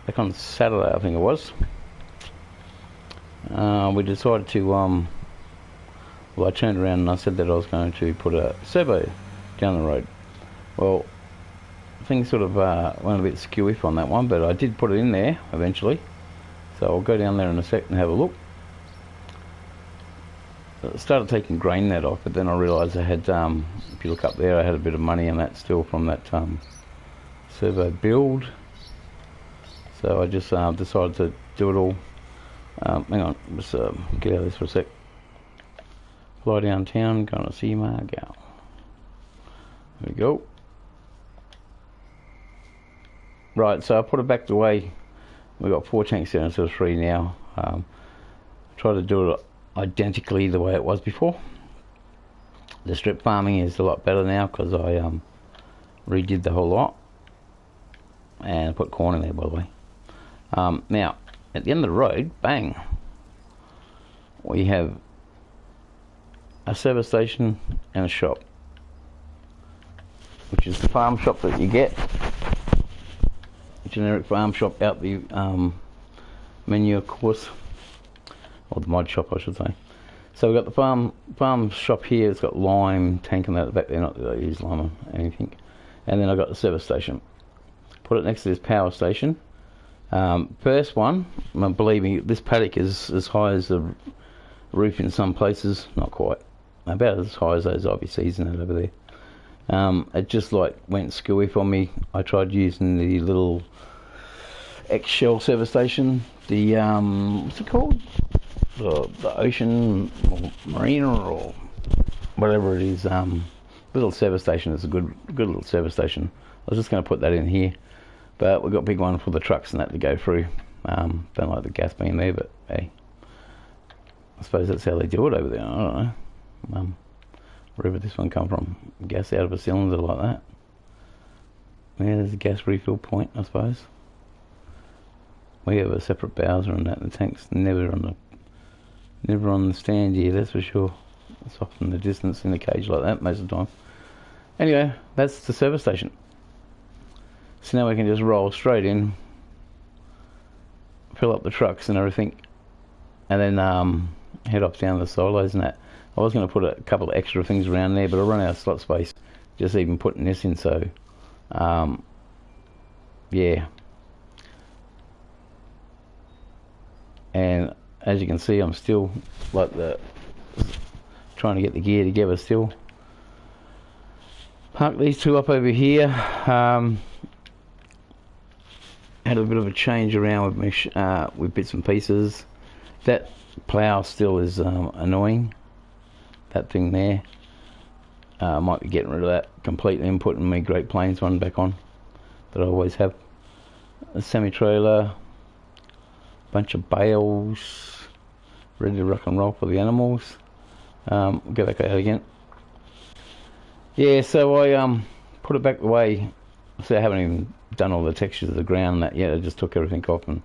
back on Saturday, I think it was. We decided to, well, I turned around and I said that I was going to put a servo down the road. Well, things sort of went a bit skewy on that one, but I did put it in there eventually. So I'll go down there in a sec and have a look. I started taking grain that off, but then I realised I had, if you look up there, I had a bit of money in that still from that servo build. So I just decided to do it all. Hang on, let's get out of this for a sec. Fly downtown, gonna see my gal. There we go. Right, so I put it back the way. We've got 4 tanks there instead of 3 now. Try to do it identically the way it was before. The strip farming is a lot better now because I redid the whole lot and put corn in there, by the way. Now, at the end of the road, bang, we have a service station and a shop, which is the farm shop that you get. Generic farm shop out the menu, of course, or the mod shop, I should say. So we've got the farm shop here. It's got lime tank and that at the back there. Not that I use lime on anything. And then I've got the service station. Put it next to this power station. First one, believe me, this paddock is as high as the roof in some places. Not quite. About as high as those IBCs and that over there. It just like went skewy for me. I tried using the little eggshell service station, the what's it called, the ocean or marina or whatever it is, little service station. It's a good little service station. I was just going to put that in here, but we've got a big one for the trucks and that to go through. Don't like the gas being there, but hey, I suppose that's how they do it over there. I don't know. Wherever this one come from, gas out of a cylinder like that. Yeah, there's a gas refill point, I suppose. We have a separate Bowser and that. The tank's never on the stand here, that's for sure. It's off in the distance in the cage like that most of the time. Anyway, that's the service station. So now we can just roll straight in, fill up the trucks and everything, and then head off down the silos and that. I was going to put a couple of extra things around there, but I run out of slot space just even putting this in, so yeah. And as you can see, I'm still like trying to get the gear together still. Park these two up over here. Had a bit of a change around with bits and pieces. That plough still is annoying. That thing there. Might be getting rid of that completely and putting my Great Plains one back on that I always have. A semi-trailer, bunch of bales, ready to rock and roll for the animals. Go back out again. Yeah, so I put it back the way. So I haven't even done all the textures of the ground and that yet. I just took everything off and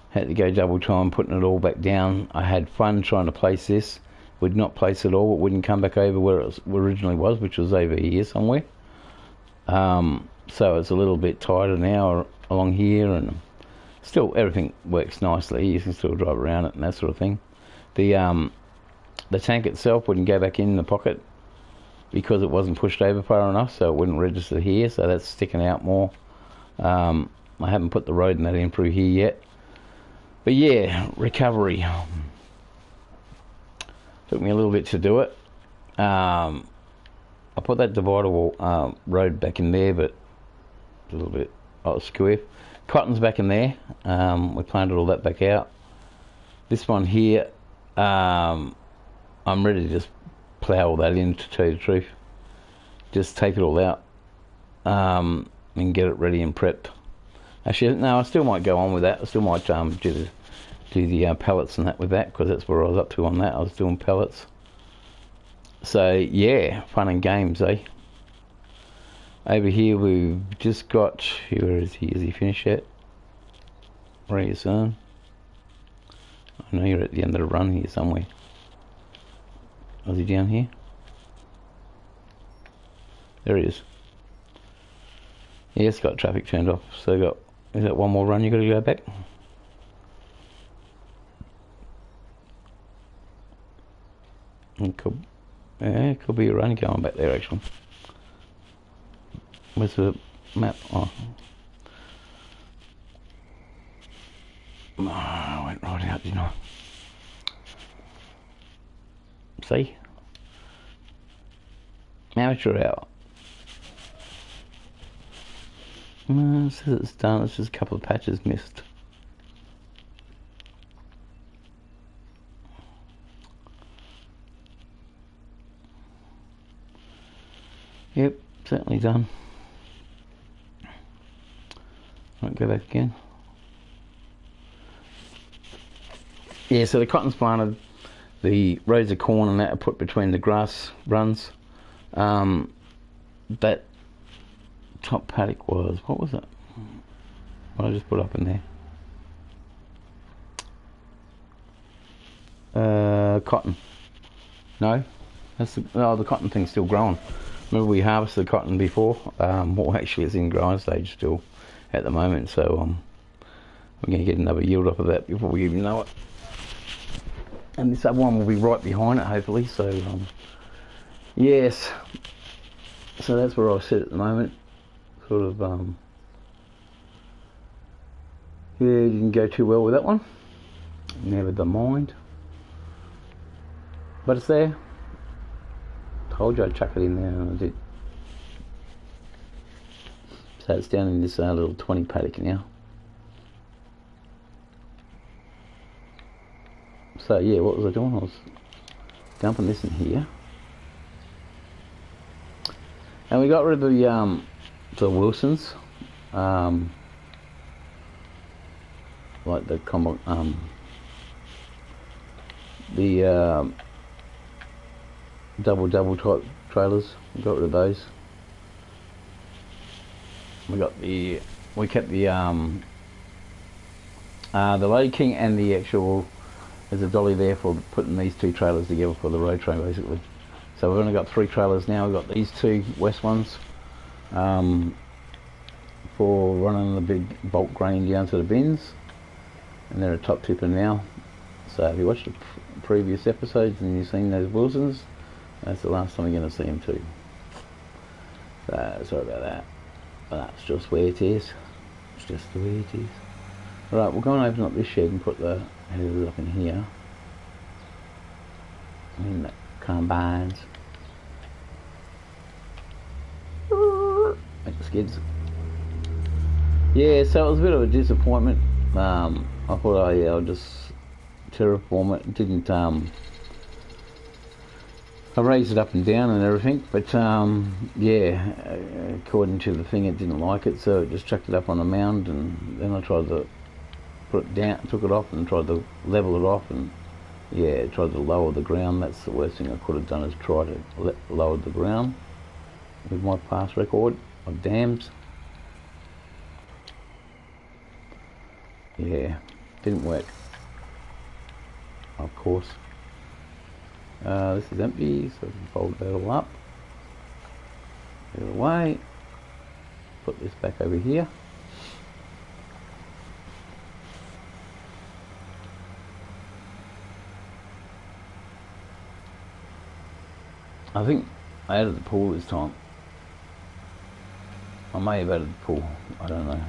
had to go double time putting it all back down. I had fun trying to place this. Would not place it all. It wouldn't come back over where it originally was, which was over here somewhere. So it's a little bit tighter now along here, and still everything works nicely. You can still drive around it and that sort of thing. The tank itself wouldn't go back in the pocket because it wasn't pushed over far enough, so it wouldn't register here. So that's sticking out more. I haven't put the road and that in through here yet. But yeah, recovery. Took me a little bit to do it. I put that dividable road back in there, but a little bit skewy. Cotton's back in there. We planted all that back out. This one here, I'm ready to just plough all that in, to tell you the truth. Just take it all out and get it ready and prepped. Actually, no, I still might go on with that. I still might do the pellets and that with that, because that's where I was up to on that. I was doing pellets. So yeah, fun and games, eh? Over here we've just got, where is he? Is he finished yet? Where are you, son? I know you're at the end of the run here somewhere. Was he down here? There he is. Yeah, it's got traffic turned off, so got Is that one more run you got to go back? It could be a run going back there actually. Where's the map? Oh. I went right out, didn't I? See? Amateur hour. No, it says it's done. It's just a couple of patches missed. Yep, certainly done. Right, go back again. Yeah, so the cotton's planted. The rows of corn and that are put between the grass runs. That top paddock was, what was it? What I just put up in there? Cotton. No, the cotton thing's still growing. Remember we harvested the cotton before? Well, actually it's in growing stage still at the moment, so we're going to get another yield off of that before we even know it. And this other one will be right behind it, hopefully. So, yes. So that's where I sit at the moment. Sort of, yeah, you didn't go too well with that one. Never the mind. But it's there. Told you I'd chuck it in there, and I did. So it's down in this little 20 paddock now. So yeah, what was I doing? I was dumping this in here, and we got rid of the Wilsons, like the combo, the double type trailers. We got rid of those. We kept the Load King and the actual. There's a dolly there for putting these two trailers together for the road train, basically. So we've only got 3 trailers now. We've got these 2 west ones for running the big bulk grain down to the bins, and they're a top tipper now. So if you watched the previous episodes and you've seen those Wilsons, that's the last time you're going to see them too. So sorry about that, but that's just where it is. It's just the way it is. Right, we'll go and open up this shed and put the headers up in here. In the combines. Make the skids. Yeah, so it was a bit of a disappointment. I thought I'll just terraform it. Didn't I raised it up and down and everything, but yeah, according to the thing, it didn't like it, so it just chucked it up on a mound, and then I tried to put it down, took it off, and tried to level it off, and yeah, tried to lower the ground. That's the worst thing I could have done, is try to lower the ground with my past record of dams. Yeah, didn't work, of course. This is empty, so we can fold that all up, get it away, put this back over here. I think I added the pool this time. I may have added the pool, I don't know.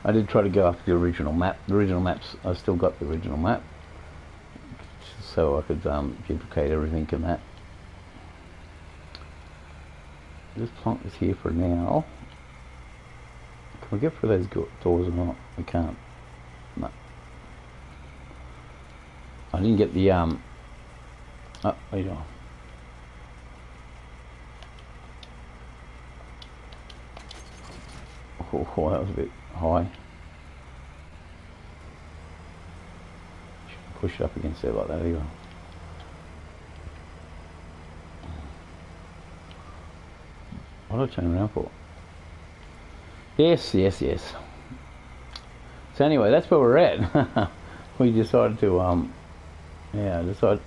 I did try to go after the original map. The original maps, I still got the original map, so I could duplicate everything in that. Just plonk this here for now. Can we get through those doors or not? We can't. No. I didn't get the oh, there you go. Oh, that was a bit high. Should push it up against there like that. There you go. What did I turn around for? Yes, yes, yes. So anyway, that's where we're at. We decided to yeah, forgot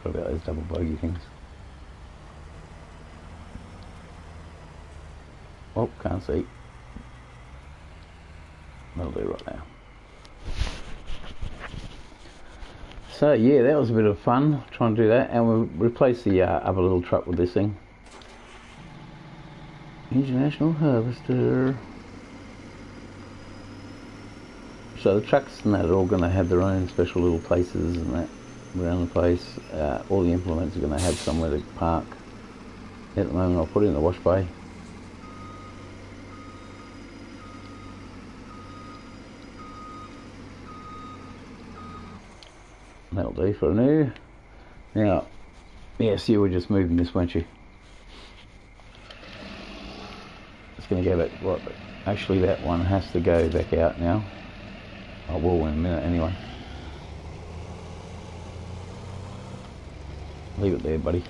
about those double bogey things. Oh, can't see. That'll do right now. So yeah, that was a bit of fun trying to do that, and we'll replace the other little truck with this thing. International Harvester. So the trucks and that are all going to have their own special little places and that around the place. All the implements are going to have somewhere to park. At the moment I'll put it in the wash bay. That'll do for now. Now, yes, you were just moving this, weren't you? It's going to go back, right, but actually that one has to go back out now. I will in a minute anyway. Leave it there, buddy.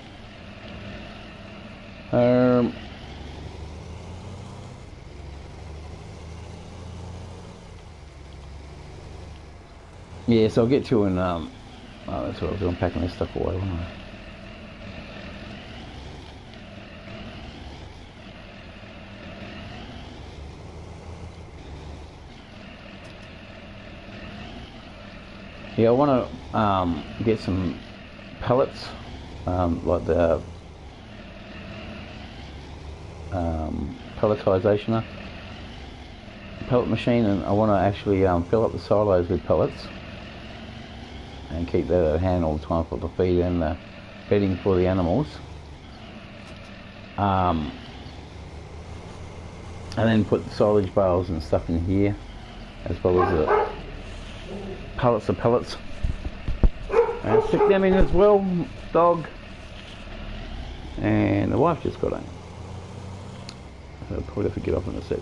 Yeah, so I'll get to in, oh, that's what I was doing, packing this stuff away, wasn't I? Yeah, I want to get some pellets, like the pelletization pellet machine, and I want to actually fill up the silos with pellets and keep that at hand all the time for the feed and the bedding for the animals. And then put the silage bales and stuff in here, as well as the pallets of pellets. And stick them in as well, dog. And the wife just got in. I'll probably have to get off in a sec.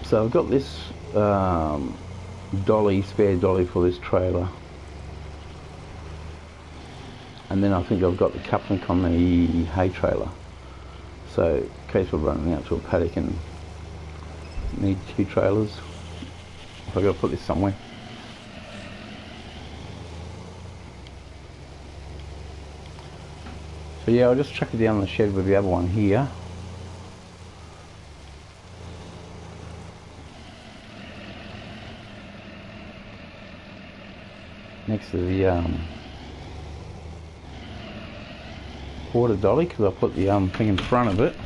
So I've got this dolly, spare dolly for this trailer. And then I think I've got the coupling on the hay trailer. So in case we're running out to a paddock and need 2 trailers, I've got to put this somewhere. So yeah, I'll just chuck it down the shed with the other one here. Next to the water dolly, because I'll put the thing in front of it.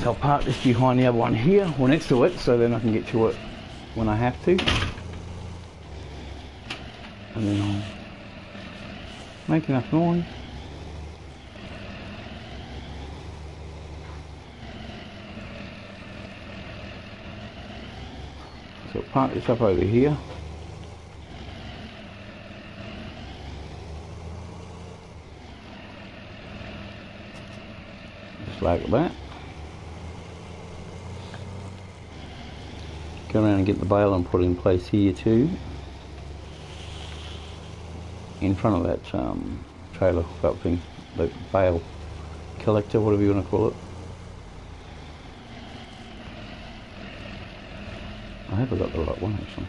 So I'll park this behind the other one here, or next to it, so then I can get to it when I have to. And then I'll make enough noise. So I'll park this up over here. Just like that. Go around and get the bale and put it in place here too. In front of that trailer felt thing, the bale collector, whatever you want to call it. I hope I got the right one actually.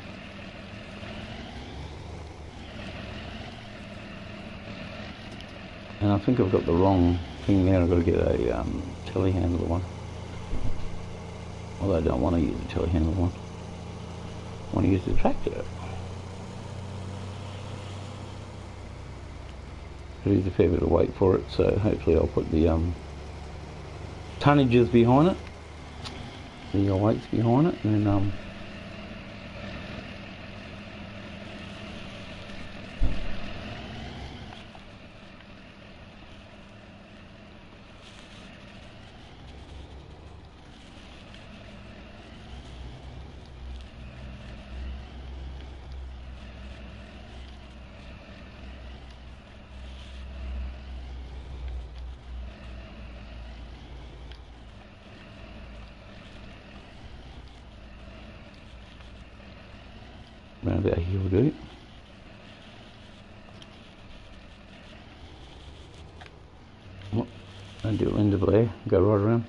And I think I've got the wrong thing there. I've got to get a telehandler one. Although I don't want to use the telehandler one. I want to use the tractor. There's a fair bit of weight for it, so hopefully I'll put the tonnages behind it, the weights behind it, and then around about here will do. Oh, and do it end of there, go right around.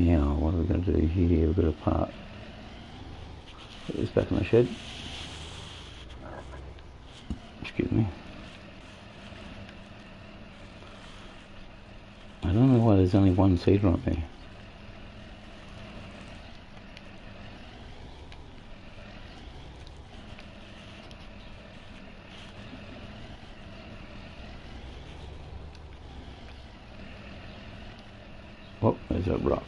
Now, what are we going to do here? We've got to park. Put this back in the shed. Excuse me. I don't know why there's only one seeder up there. Oh, there's a rock.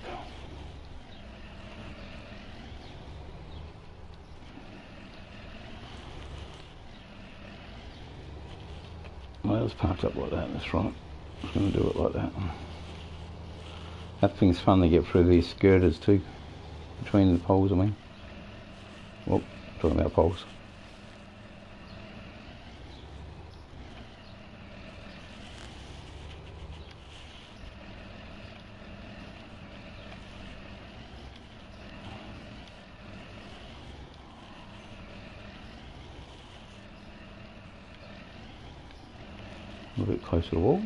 Well, it's parked up like that, that's right. I'm going to do it like that. That thing's fun to get through these girders too. Between the poles, I mean. Oh, talking about poles. A little bit closer to the wall.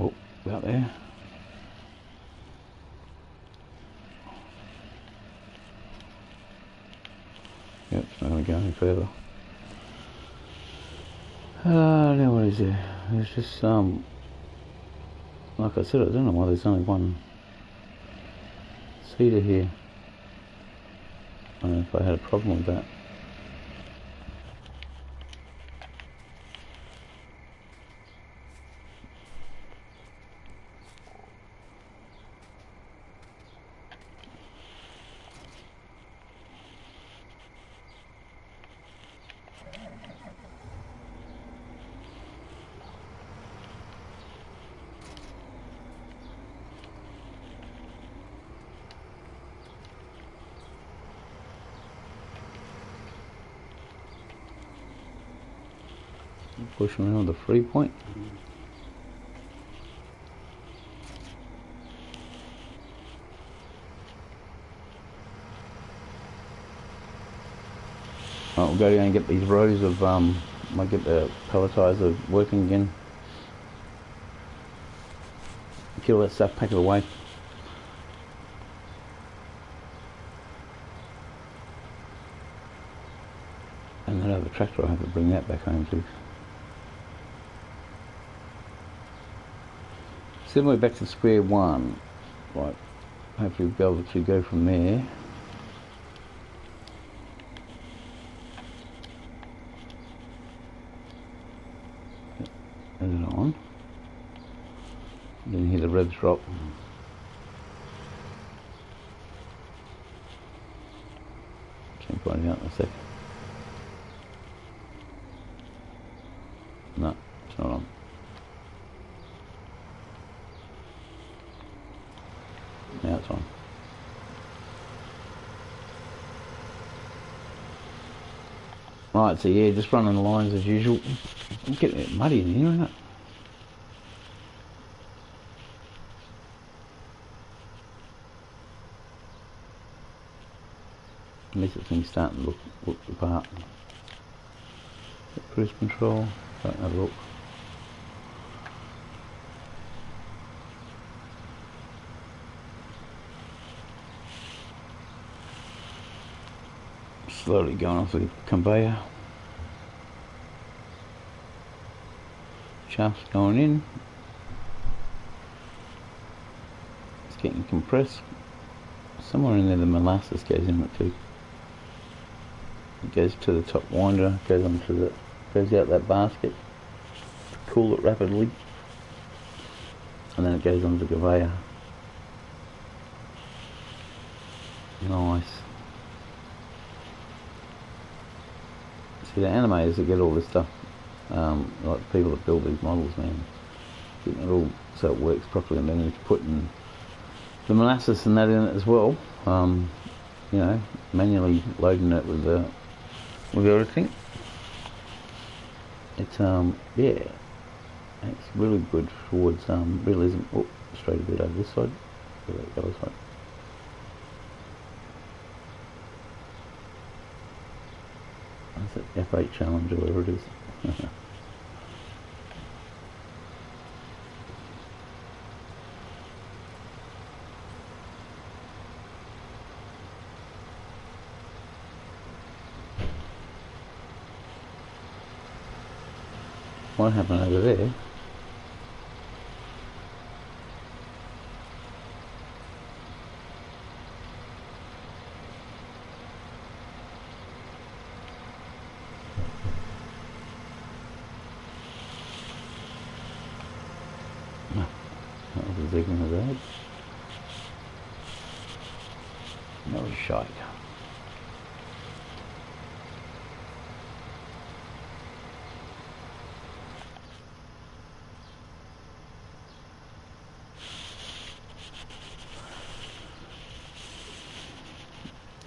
Oh, about there. Yep, it's not going to go any further. Now what is there? There's just like I said, I don't know why there's only one cedar here. I don't know if I had a problem with that. Push around the 3-point. We'll go down and get these rows of might get the pelletizer working again. Kill that stuff, pack it away. And that other tractor, I have to bring that back home too. So then we're back to square one. Right, hopefully we'll be able to go from there. Turn it on. Then hear the revs drop. Can't find it out in a sec. No, it's not on. Now it's on. Right, so yeah, just running the lines as usual. I'm getting a bit muddy in here, isn't it? At least thing's starting to look the part. Cruise control, don't have a look. Slowly going off the conveyor. Shaft's going in. It's getting compressed. Somewhere in there the molasses goes in it too. It goes to the top winder, goes out that basket, cool it rapidly, and then it goes onto the conveyor. Nice. See, the animators that get all this stuff, like people that build these models, man, getting it all so it works properly, and then you put in the molasses and that in it as well. You know, manually loading it with everything. It's yeah, it's really good towards realism. Oh, straight a bit over this side. The other side. That's it, F8 challenge or whatever it is. what happened over there. That was a dig in the road. No shite.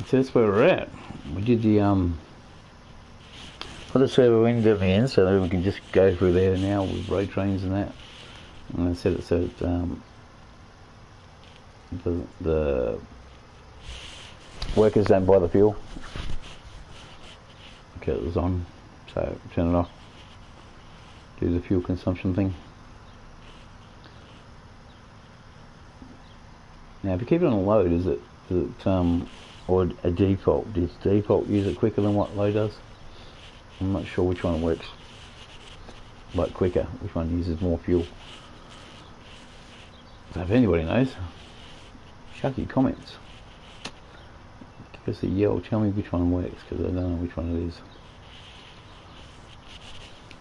So that's where we're at. We did the put the server in down the end so that we can just go through there now with road trains and that. And I set it so that the workers don't buy the fuel. Okay, it was on, so turn it off. Do the fuel consumption thing. Now, if you keep it on a load, is it or a default? Does default use it quicker than what low does? I'm not sure which one works like quicker, which one uses more fuel. So if anybody knows, chuck your comments. Give us a yell, tell me which one works, because I don't know which one it is.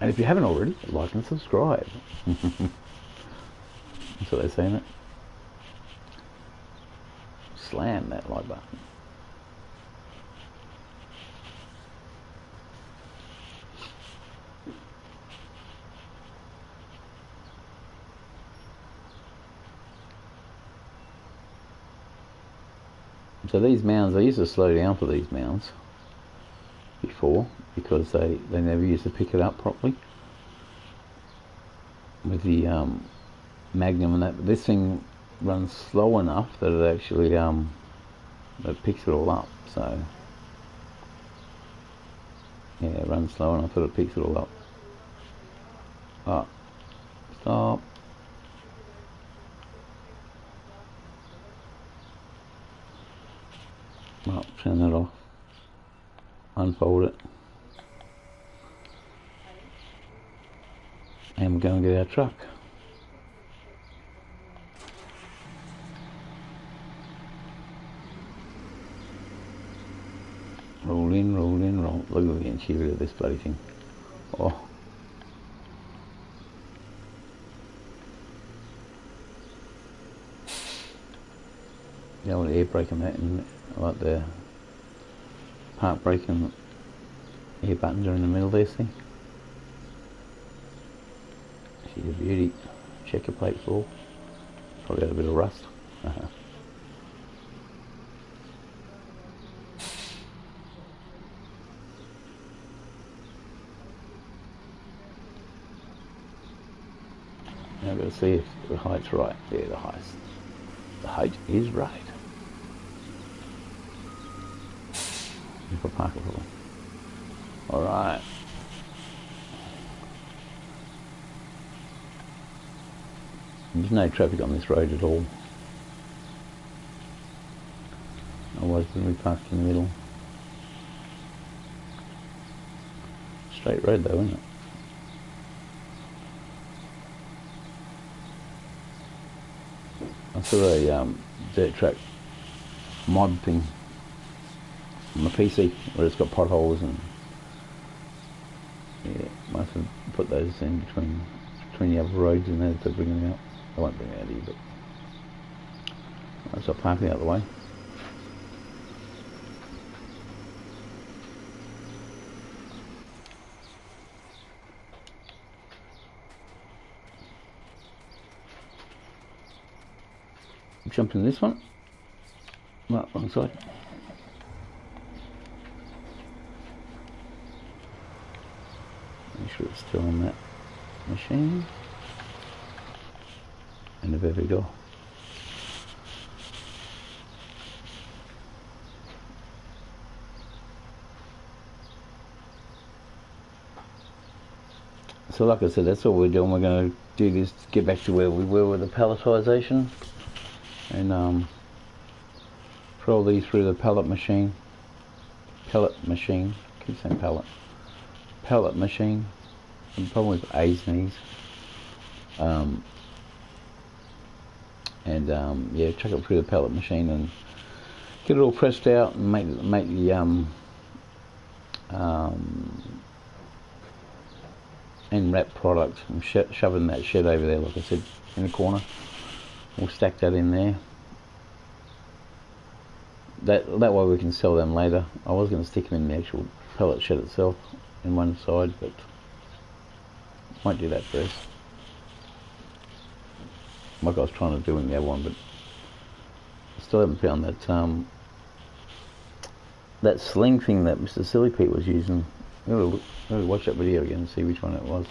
And if you haven't already, like and subscribe. That's what they say in it. Slam that like button. So these mounds, I used to slow down for these mounds before because they never used to pick it up properly with the Magnum and that. But this thing runs slow enough that it actually it picks it all up. So yeah, it runs slow enough that it picks it all up. Oh, stop. Well, turn that off. Unfold it. And we're going to get our truck. Roll in, roll in, roll. Look at the interior of this bloody thing. Oh. The old air brake and that, and I like the park brake and air buttons are in the middle there, see? She's a beauty. Checker plate floor. Probably got a bit of rust. Now I've got to see if the height's right. Yeah, the height is right. If I park it properly. Alright. There's no traffic on this road at all. Otherwise we'll be parked in the middle. Straight road though, isn't it? I saw a dirt track mod thing on the PC where it's got potholes and yeah, must have put those in between the other roads and there to bring them out. I won't bring it out here, but I'll stop parking out of the way. Jump in this one. No, wrong side. Make sure it's still on that machine. And there we go. So like I said, that's what we're doing. We're going to do this to get back to where we were with the palletization. And put all these through the pellet machine. Keep saying pellet. Pellet machine. The problem with A's and E's. Yeah, chuck it through the pellet machine and get it all pressed out and make the end wrap product and shove it in that shed over there, like I said, in the corner. We'll stack that in there. That way we can sell them later. I was going to stick them in the actual pellet shed itself in one side, but might do that first. Like I was trying to do in the other one, but I still haven't found that that sling thing that Mr. Silly Pete was using. I'm gonna watch that video again and see which one it was.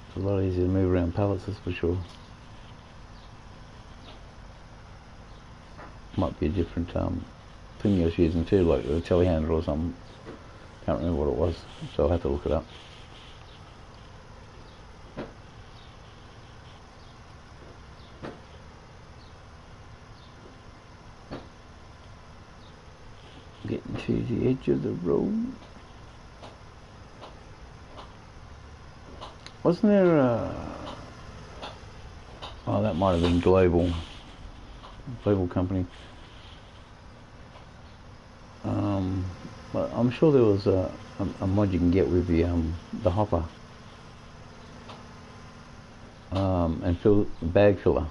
It's a lot easier to move around pallets, that's for sure. Might be a different thing he was using too, like a telehandler or something. Can't remember what it was, so I'll have to look it up. Getting to the edge of the road. Wasn't there oh, that might have been Global company. But I'm sure there was a mod you can get with the hopper and fill the bag filler.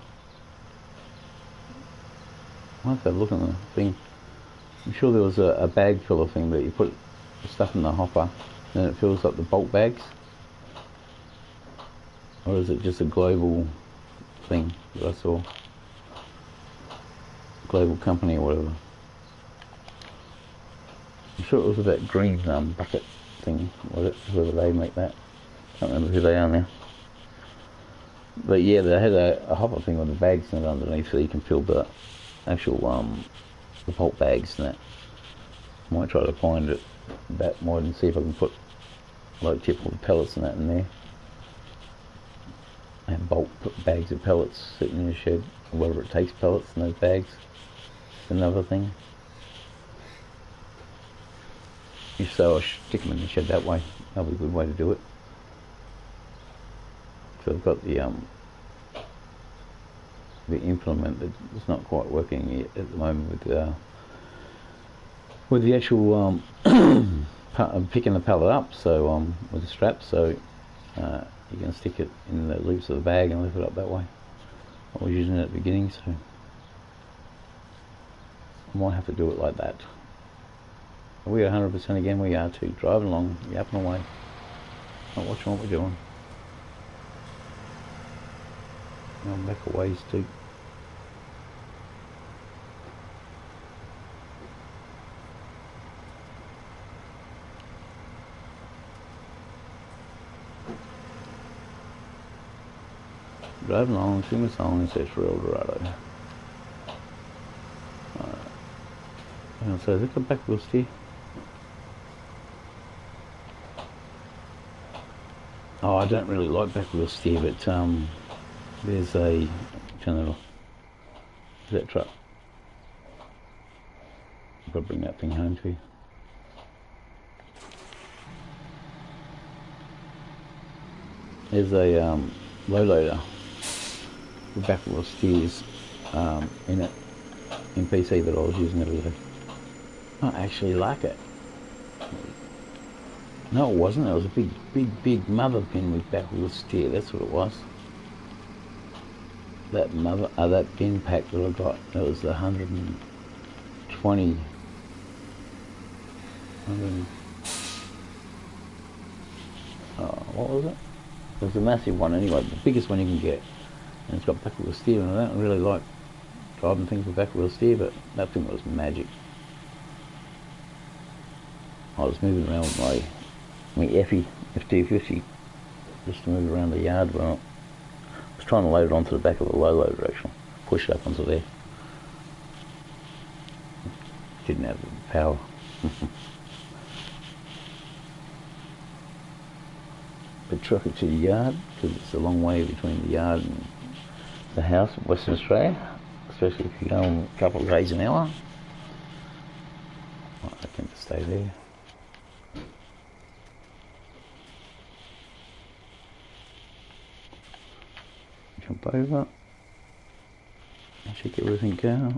I have to look at the thing. I'm sure there was a bag filler thing that you put stuff in the hopper and it fills up the bulk bags. Or is it just a Global thing that I saw? Global company or whatever. I'm sure it was with that green bucket thing, was it? Whether they make that. Can't remember who they are now. But yeah, they had a hopper thing with the bags in it underneath so you can fill the actual the bulk bags and that. Might try to find it that mod and see if I can put like typical pellets and that in there. And bulk bags of pellets sitting in the shed, or whatever it takes pellets in those bags. It's another thing. If so, I'll stick them in the shed that way. That'll be a good way to do it. So I've got the implement that's not quite working yet at the moment with the actual picking the pallet up, so with the strap, so you can stick it in the loops of the bag and lift it up that way. I was using it at the beginning, so I might have to do it like that. Are we 100% again? We are too. Driving along, yapping away, not watching what we're doing. I'm back a ways too. Driving along, sing the song and says for Eldorado. So is it the back wheel steer? Oh, I don't really like back wheel steer, but there's a turn it off. Is that truck? I'll probably bring that thing home to you. There's a low loader with back wheel steers in it, in PC that I was using the other day. I actually like it. No, it wasn't. It was a big mother pin with back wheel steer. That's what it was. That that pin pack that I got. It was the 120. What was it? It was a massive one anyway. The biggest one you can get. And it's got back wheel steer, and I don't really like driving things with back wheel steer, but that thing was magic. I was moving around with my Effie F250 just to move around the yard. Well, I was trying to load it onto the back of the low loader actually, push it up onto there. Didn't have the power. But truck it to the yard because it's a long way between the yard and the house in Western Australia, especially if you're going a couple of days an hour. I can stay there. Jump over. Check everything out.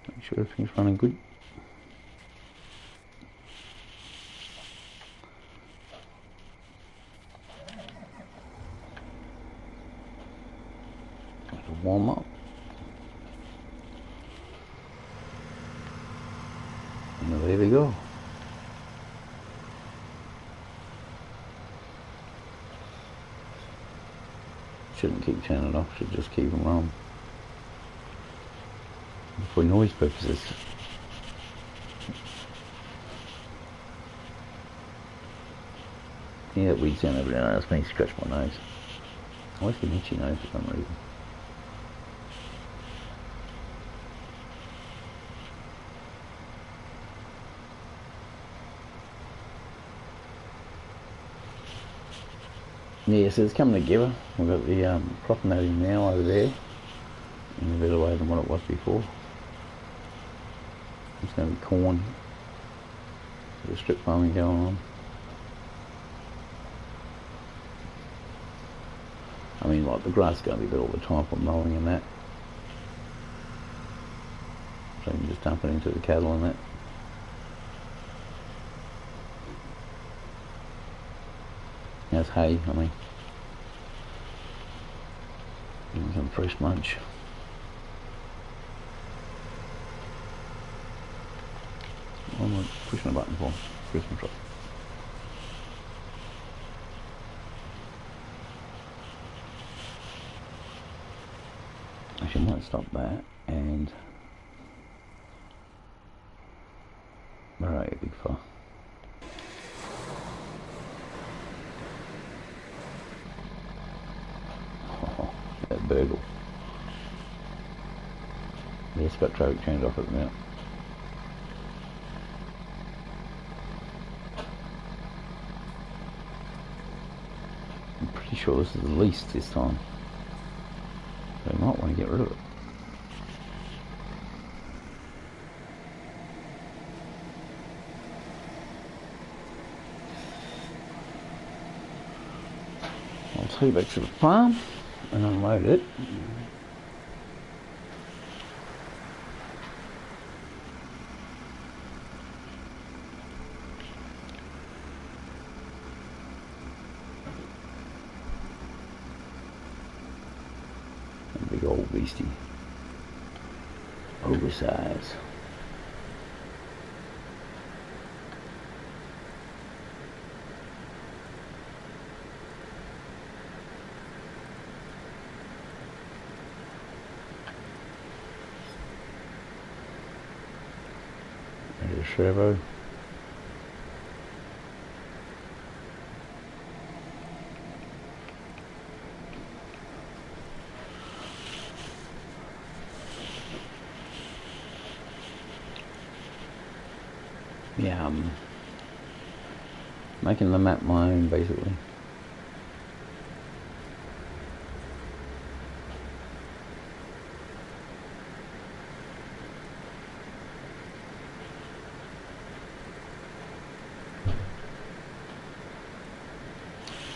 Make sure everything's running good. Warm up. And there we go. Shouldn't keep turning it off, should just keep them on. For noise purposes. Yeah, that weed's down every now and then. That's me scratch my nose. I always get an itchy nose for some reason. Yeah, so it's coming together. We've got the crop noting now over there in a better way than what it was before. It's going to be corn. There's strip farming going on. I mean, like, the grass is going to be there all the time for mowing and that. So you can just dump it into the cattle and that. That's hay, I mean. And some fresh munch. What am I pushing a button for? Cruise control. Actually, I might stop that and... Where are you, big fella? That burgle. Yeah, it's got traffic turned off at the minute. I'm pretty sure this is the least this time. So you might want to get rid of it. I'll take back to the farm and unload it. A big old beastie. Oversized. There's a servo. Yeah, making the map my own basically.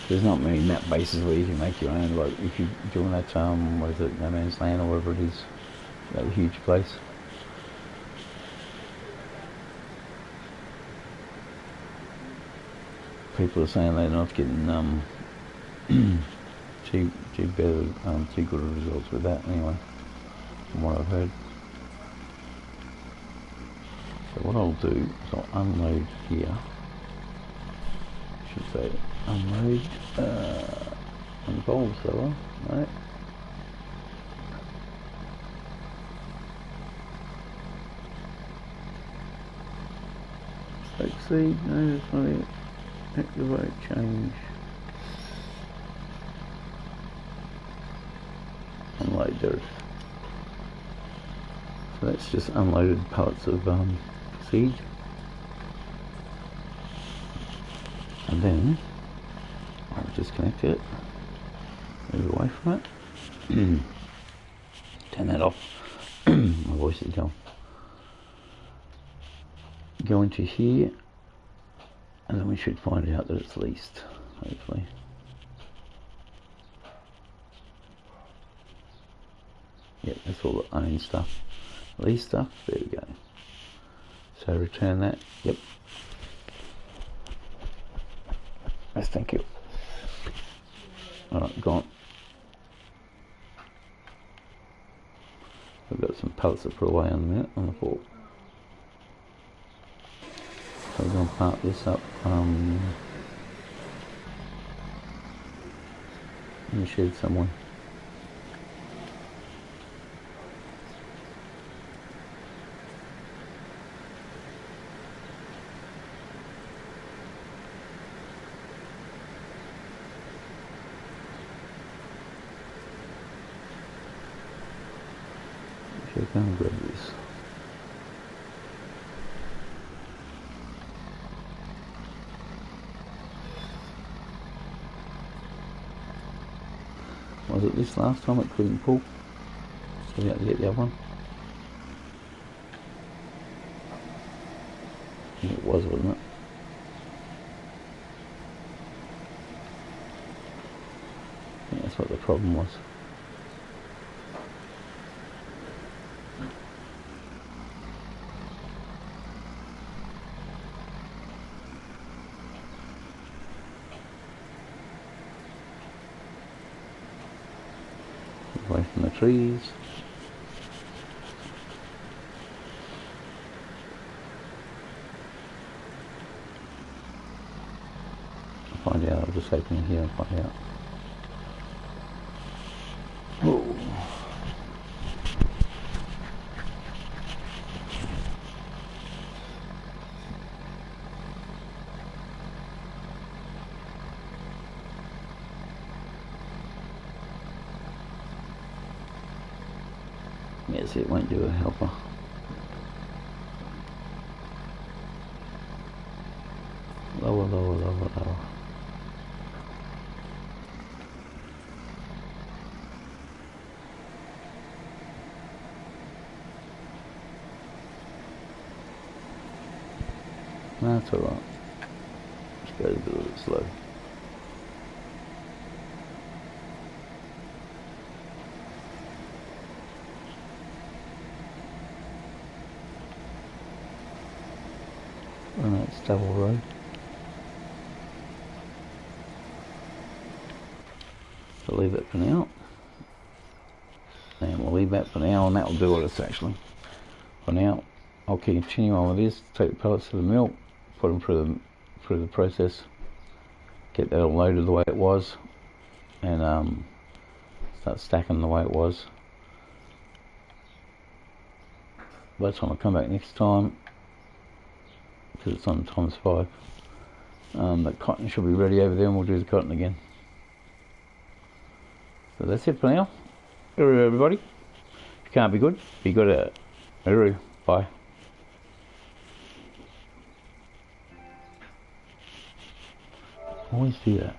There's not many map bases where you can make your own, like if you're doing that, what is it, No Man's Land or whatever it is, that huge place. People are saying they're not getting too good results with that anyway, from what I've heard. So what I'll do is I'll unload here. I should say unload on bulb seller, right? Seed, no, that's not it. Activate change. Unload dirt. So that's just unloaded pallets of seed. And then I'll disconnect it. Move away from it. Turn that off. My voice is gone. Go into here. And then we should find out that it's leased, hopefully. Yep, that's all the own stuff. These stuff, there we go. So return that, yep. Yes, thank you. Alright, gone. We've got some pallets to put away on the minute on the fork. So we're going to part this up in the shed somewhere. Okay, go and grab this. Was it this last time it couldn't pull? So we had to get the other one. I think it was, wasn't it? I think that's what the problem was. Away from the trees. I'll find out, I'll just open it here and find out. Whoa. Yes, it won't do a helper. Lower, lower, lower, lower. That's alright. Just go a little bit slow. And that's double row. So leave it for now. And we'll leave that for now, and that will do it actually. For now, I'll continue on with this, take the pellets to the mill, put them through the process, get that all loaded the way it was, and start stacking the way it was. By the time I come back next time, because it's on ×5, the cotton should be ready over there, and we'll do the cotton again. So that's it for now. Everybody, if you can't be good at it. Bye. Always do that.